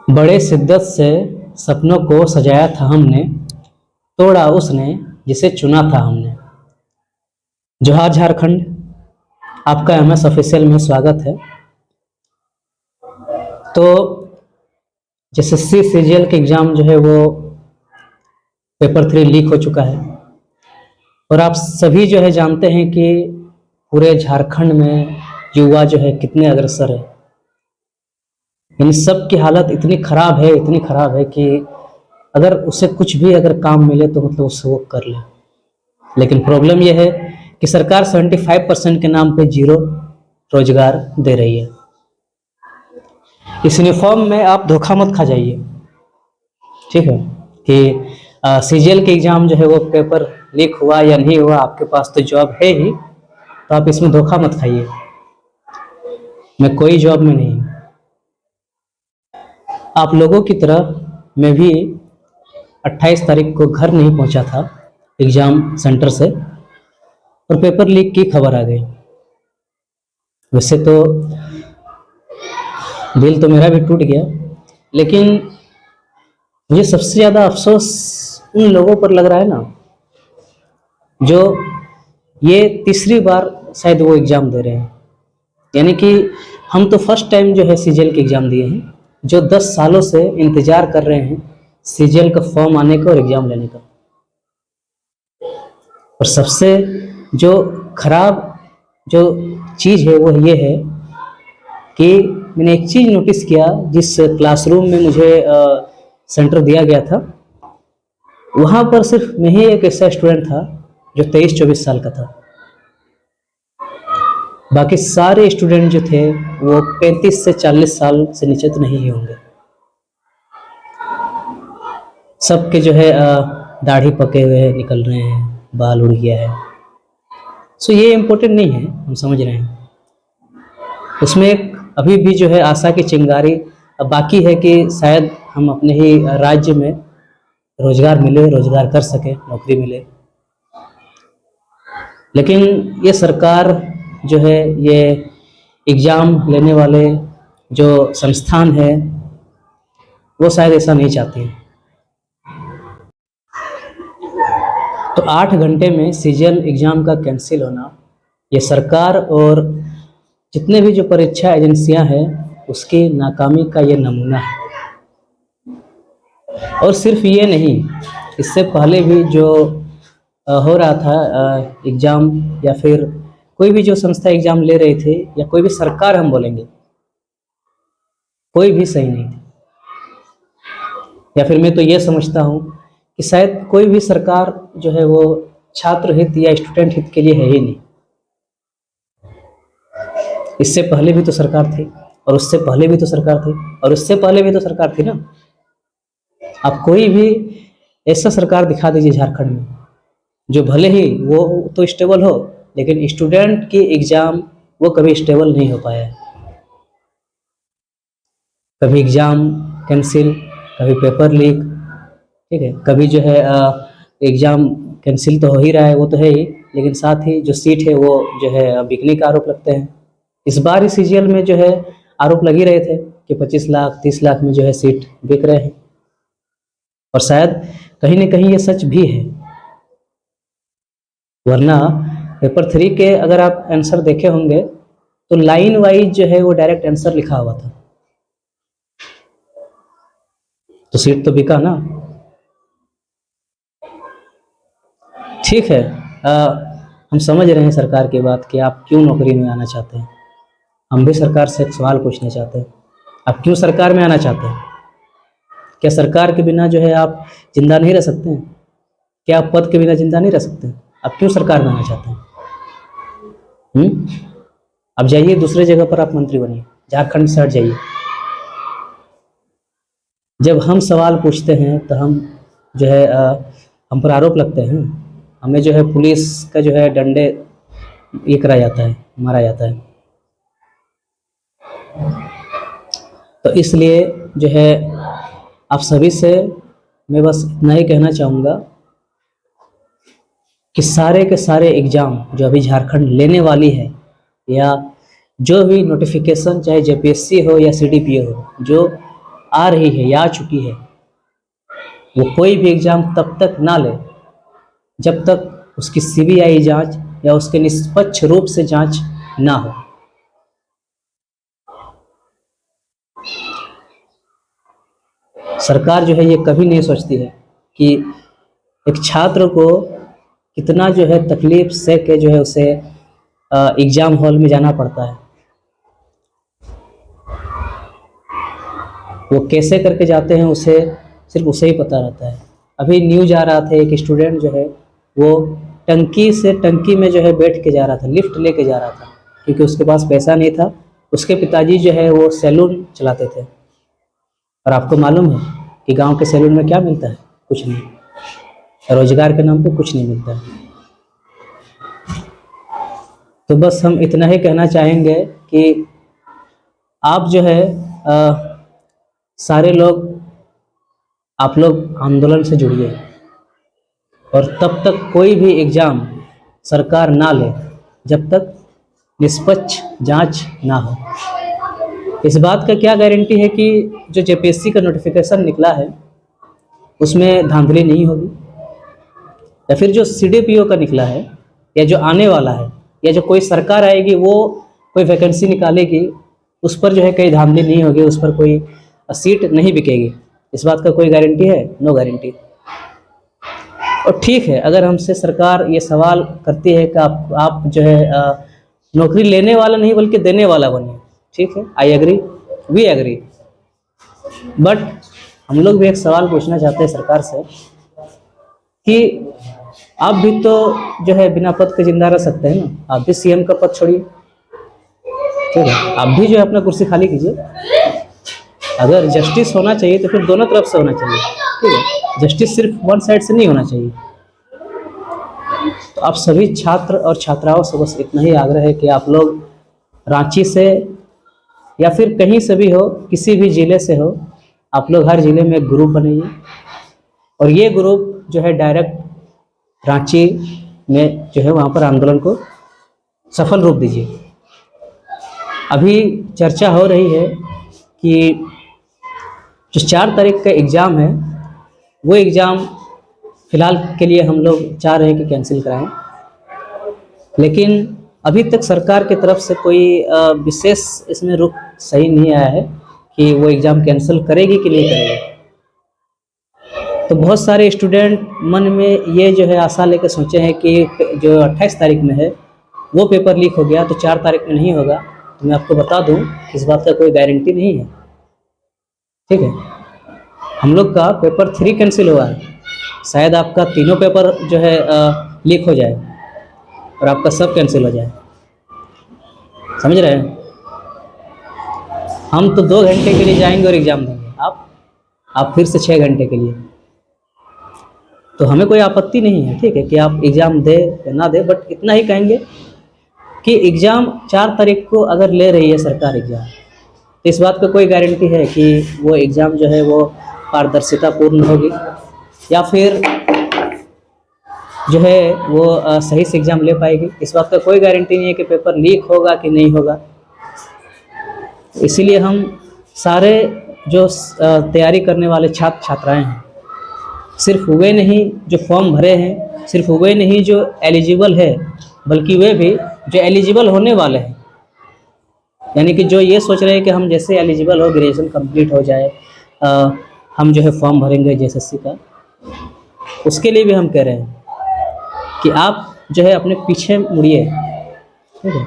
बड़े शिद्दत से सपनों को सजाया था हमने, तोड़ा उसने जिसे चुना था हमने। जोहार झारखंड, आपका एमएस ऑफिशियल में स्वागत है। तो एसएससी सीजीएल के एग्ज़ाम जो है वो पेपर 3 लीक हो चुका है और आप सभी जो है जानते हैं कि पूरे झारखंड में युवा जो है कितने अग्रसर है। इन सब की हालत इतनी ख़राब है कि अगर उसे कुछ भी अगर काम मिले तो मतलब उससे वो कर ले। लेकिन प्रॉब्लम यह है कि सरकार 75% के नाम पे जीरो रोजगार दे रही है। इस यूनिफॉर्म में आप धोखा मत खा जाइए, ठीक है, कि सीजीएल के एग्ज़ाम जो है वो पेपर लीक हुआ या नहीं हुआ, आपके पास तो जॉब है ही, तो आप इसमें धोखा मत खाइए। मैं कोई जॉब में नहीं हूँ। आप लोगों की तरह मैं भी 28 तारीख को घर नहीं पहुंचा था एग्ज़ाम सेंटर से और पेपर लीक की खबर आ गई। वैसे तो दिल तो मेरा भी टूट गया, लेकिन मुझे सबसे ज़्यादा अफसोस उन लोगों पर लग रहा है ना जो ये तीसरी बार शायद वो एग्ज़ाम दे रहे हैं। यानी कि हम तो फर्स्ट टाइम जो है सीजीएल के एग्ज़ाम दिए हैं, जो 10 सालों से इंतज़ार कर रहे हैं सीजीएल का फॉर्म आने का और एग्ज़ाम लेने का। और सबसे जो खराब जो चीज़ है वो ये है कि मैंने एक चीज़ नोटिस किया, जिस क्लासरूम में मुझे सेंटर दिया गया था वहाँ पर सिर्फ मैं ही एक ऐसा स्टूडेंट था जो 23-24 साल का था। बाकी सारे स्टूडेंट जो थे वो 35 से 40 साल से नीचे तो नहीं ही होंगे। सबके जो है दाढ़ी पके हुए निकल रहे हैं, बाल उड़ गया है। सो ये इम्पोर्टेंट नहीं है, हम समझ रहे हैं। उसमें एक अभी भी जो है आशा की चिंगारी बाकी है कि शायद हम अपने ही राज्य में रोजगार मिले, रोजगार कर सके, नौकरी मिले। लेकिन ये सरकार जो है, ये एग्ज़ाम लेने वाले जो संस्थान है वो शायद ऐसा नहीं चाहती है। तो 8 घंटे में सीजीएल एग्ज़ाम का कैंसिल होना, ये सरकार और जितने भी जो परीक्षा एजेंसियां हैं उसकी नाकामी का ये नमूना है। और सिर्फ ये नहीं, इससे पहले भी जो हो रहा था एग्ज़ाम, या फिर कोई भी जो संस्था एग्ज़ाम ले रही थी, या कोई भी सरकार हम बोलेंगे, कोई भी सही नहीं थी। या फिर मैं तो ये समझता हूँ कि शायद कोई भी सरकार जो है वो छात्र हित या स्टूडेंट हित के लिए है ही नहीं। इससे पहले भी तो सरकार थी, और उससे पहले भी तो सरकार थी, और उससे पहले भी तो सरकार थी ना। आप कोई भी ऐसा सरकार दिखा दीजिए झारखंड में जो भले ही वो तो स्टेबल हो, लेकिन स्टूडेंट की एग्ज़ाम वो कभी स्टेबल नहीं हो पाया है। कभी एग्ज़ाम कैंसिल, कभी पेपर लीक, ठीक है, कभी जो है एग्ज़ाम कैंसिल तो हो ही रहा है, वो तो है ही, लेकिन साथ ही जो सीट है वो जो है बिकने का आरोप लगते हैं। इस बार ही सीजीएल में जो है आरोप लग ही रहे थे कि 25 लाख 30 लाख में जो है सीट बिक रहे हैं। और शायद कहीं ना कहीं ये सच भी है, वरना पेपर 3 के अगर आप आंसर देखे होंगे तो लाइन वाइज जो है वो डायरेक्ट आंसर लिखा हुआ था, तो सीट तो बिका ना। ठीक है, हम समझ रहे हैं सरकार की बात कि आप क्यों नौकरी में आना चाहते हैं। हम भी सरकार से एक सवाल पूछना चाहते हैं, आप क्यों सरकार में आना चाहते हैं? क्या सरकार के बिना जो है आप जिंदा नहीं रह सकते हैं? क्या आप पद के बिना जिंदा नहीं रह सकते हैं? आप क्यों सरकार में आना चाहते हैं? अब जाइए दूसरे जगह पर आप मंत्री बनिए, झारखंड से हट जाइए। जब हम सवाल पूछते हैं तो हम जो है हम पर आरोप लगते हैं, हमें जो है पुलिस का जो है डंडे ये करा जाता है, मारा जाता है। तो इसलिए जो है आप सभी से मैं बस इतना ही कहना चाहूँगा कि सारे के सारे एग्ज़ाम जो अभी झारखंड लेने वाली है, या जो भी नोटिफिकेशन चाहे जेपीएससी हो या सीडीपीओ हो, जो आ रही है या आ चुकी है, वो कोई भी एग्ज़ाम तब तक ना ले जब तक उसकी सीबीआई जांच या उसके निष्पक्ष रूप से जांच ना हो। सरकार जो है ये कभी नहीं सोचती है कि एक छात्र को कितना जो है तकलीफ सह के जो है उसे एग्ज़ाम हॉल में जाना पड़ता है, वो कैसे करके जाते हैं उसे सिर्फ उसे ही पता रहता है। अभी न्यूज आ रहा था, एक स्टूडेंट जो है वो टंकी से टंकी में जो है बैठ के जा रहा था, लिफ्ट लेके जा रहा था, क्योंकि उसके पास पैसा नहीं था। उसके पिताजी जो है वो सैलून चलाते थे, और आपको मालूम है कि गांव के सैलून में क्या मिलता है? कुछ नहीं, रोजगार के नाम पे कुछ नहीं मिलता है। तो बस हम इतना ही कहना चाहेंगे कि आप जो है सारे लोग, आप लोग आंदोलन से जुड़िए, और तब तक कोई भी एग्ज़ाम सरकार ना ले जब तक निष्पक्ष जांच ना हो। इस बात का क्या गारंटी है कि जो जेपीएससी का नोटिफिकेशन निकला है उसमें धांधली नहीं होगी, या फिर जो सीडीपीओ का निकला है या जो आने वाला है या जो कोई सरकार आएगी वो कोई वैकेंसी निकालेगी उस पर जो है कहीं धांधली नहीं होगी, उस पर कोई सीट नहीं बिकेगी। इस बात का कोई गारंटी है? No guarantee. और ठीक है, अगर हमसे सरकार ये सवाल करती है कि आप जो है नौकरी लेने वाला नहीं बल्कि देने वाला बनिए, ठीक है, I agree, we agree. But हम लोग भी एक सवाल पूछना चाहते हैं सरकार से कि आप भी तो जो है बिना पद के जिंदा रह सकते हैं ना, आप भी सीएम का पद छोड़िए, ठीक है, आप भी जो है अपना कुर्सी खाली कीजिए। अगर जस्टिस होना चाहिए तो फिर दोनों तरफ से होना चाहिए, ठीक है, जस्टिस सिर्फ वन साइड से नहीं होना चाहिए। तो आप सभी छात्र और छात्राओं से बस इतना ही आग्रह है कि आप लोग रांची से या फिर कहीं से भी हो, किसी भी ज़िले से हो, आप लोग हर ज़िले में एक ग्रुप बनाइए, और ये ग्रुप जो है डायरेक्ट रांची में जो है वहाँ पर आंदोलन को सफल रूप दीजिए। अभी चर्चा हो रही है कि जो 4 तारीख का एग्ज़ाम है वो एग्ज़ाम फ़िलहाल के लिए हम लोग चाह रहे हैं कि कैंसिल कराएं, लेकिन अभी तक सरकार की तरफ से कोई विशेष इसमें रुख सही नहीं आया है कि वो एग्ज़ाम कैंसिल करेगी कि नहीं करेगी। तो बहुत सारे स्टूडेंट मन में ये जो है आशा लेकर सोचे हैं कि जो 28 तारीख में है वो पेपर लीक हो गया तो 4 तारीख में नहीं होगा। तो मैं आपको बता दूं इस बात का कोई गारंटी नहीं है, ठीक है। हम लोग का पेपर 3 कैंसिल हुआ है, शायद आपका तीनों पेपर जो है लीक हो जाए और आपका सब कैंसिल हो जाए, समझ रहे हैं। हम तो 2 घंटे के लिए जाएंगे और एग्ज़ाम देंगे, आप फिर से 6 घंटे के लिए, तो हमें कोई आपत्ति नहीं है, ठीक है, कि आप एग्ज़ाम दे या ना दे, बट इतना ही कहेंगे कि एग्ज़ाम 4 तारीख को अगर ले रही है सरकार एग्ज़ाम, तो इस बात का कोई गारंटी है कि वो एग्ज़ाम जो है वो पारदर्शिता पूर्ण होगी या फिर जो है वो सही से एग्ज़ाम ले पाएगी। इस बात का कोई गारंटी नहीं है कि पेपर लीक होगा कि नहीं होगा। इसीलिए हम सारे जो तैयारी करने वाले छात्र छात्राएं हैं, सिर्फ वे नहीं जो फॉर्म भरे हैं, सिर्फ वे नहीं जो एलिजिबल है, बल्कि वे भी जो एलिजिबल होने वाले हैं, यानी कि जो ये सोच रहे हैं कि हम जैसे एलिजिबल हो, ग्रेजुएशन कंप्लीट हो जाए, हम जो है फॉर्म भरेंगे जेएसएससी का, उसके लिए भी हम कह रहे हैं कि आप जो है अपने पीछे मुड़िए, ठीक है,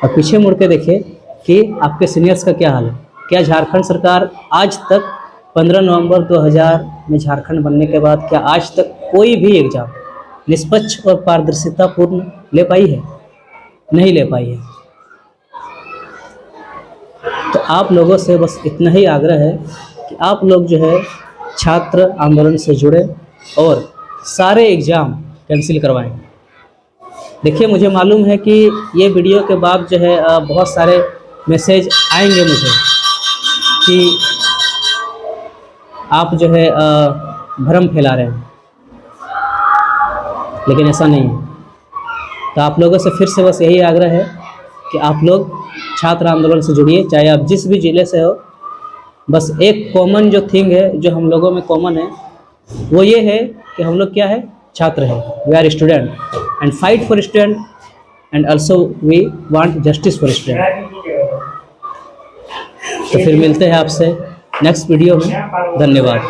और पीछे मुड़ के देखिए कि आपके सीनियर्स का क्या हाल है। क्या झारखंड सरकार आज तक 15 नवंबर 2000 में झारखंड बनने के बाद क्या आज तक कोई भी एग्ज़ाम निष्पक्ष और पारदर्शिता पूर्ण ले पाई है? नहीं ले पाई है। तो आप लोगों से बस इतना ही आग्रह है कि आप लोग जो है छात्र आंदोलन से जुड़े और सारे एग्ज़ाम कैंसिल करवाएं। देखिए, मुझे मालूम है कि ये वीडियो के बाद जो है बहुत सारे मैसेज आएंगे मुझे कि आप जो है भ्रम फैला रहे हैं, लेकिन ऐसा नहीं है। तो आप लोगों से फिर से बस यही आग्रह है कि आप लोग छात्र आंदोलन से जुड़िए, चाहे आप जिस भी ज़िले से हो, बस एक कॉमन जो थिंग है, जो हम लोगों में कॉमन है, वो ये है कि हम लोग क्या है, छात्र हैं, we are student and fight for student and also we want justice for student. तो फिर मिलते हैं आपसे नेक्स्ट वीडियो में। धन्यवाद।